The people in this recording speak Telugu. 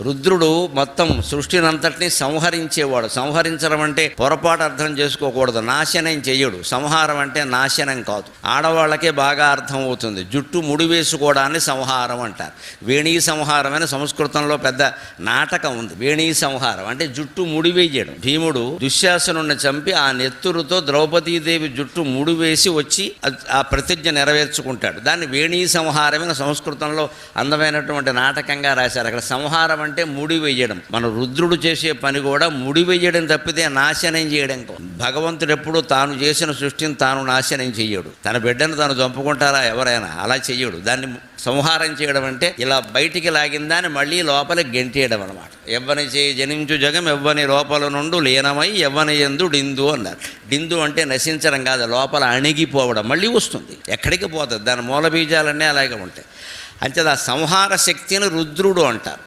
రుద్రుడు మొత్తం సృష్టిని అంతటినీ సంహరించేవాడు. సంహరించడం అంటే పొరపాటు అర్థం చేసుకోకూడదు. నాశనం చెయ్యడు. సంహారం అంటే నాశనం కాదు. ఆడవాళ్ళకే బాగా అర్థం అవుతుంది. జుట్టు ముడివేసుకోవడాన్ని సంహారం అంటారు. వేణీ సంహారం అని సంస్కృతంలో పెద్ద నాటకం ఉంది. వేణీ సంహారం అంటే జుట్టు ముడివేయడం. భీముడు దుశ్శాసనుడిని చంపి ఆ నెత్తురుతో ద్రౌపదీదేవి జుట్టు ముడివేసి వచ్చి ఆ ప్రతిజ్ఞ నెరవేర్చుకుంటాడు. దాన్ని వేణీ సంహారం అని సంస్కృతంలో అందమైనటువంటి నాటకంగా రాశారు. అక్కడ సంహారం అంటే ముడి వేయడం. మన రుద్రుడు చేసే పని కూడా ముడి వేయడం తప్పితే నాశనం చేయడం. భగవంతుడు ఎప్పుడు తాను చేసిన సృష్టిని తాను నాశనం చెయ్యడు. తన బిడ్డను తాను చంపుకుంటారా ఎవరైనా? అలా చెయ్యడు. దాన్ని సంహారం చేయడం అంటే ఇలా బయటికి లాగిందాన్ని మళ్ళీ లోపలికి గెంటేయడం అనమాట. ఎవ్వని చేయి జనించు జగం ఎవ్వని లోపల నుండు లీనమై ఎవ్వని ఎందు డిందు అన్నారు. డిందు అంటే నశించడం కాదు, లోపల అణిగిపోవడం. మళ్ళీ వస్తుంది, ఎక్కడికి పోతుంది. దాని మూల బీజాలన్నీ అలాగే ఉంటాయి. అంతే ఆ సంహార శక్తిని రుద్రుడు అంటారు.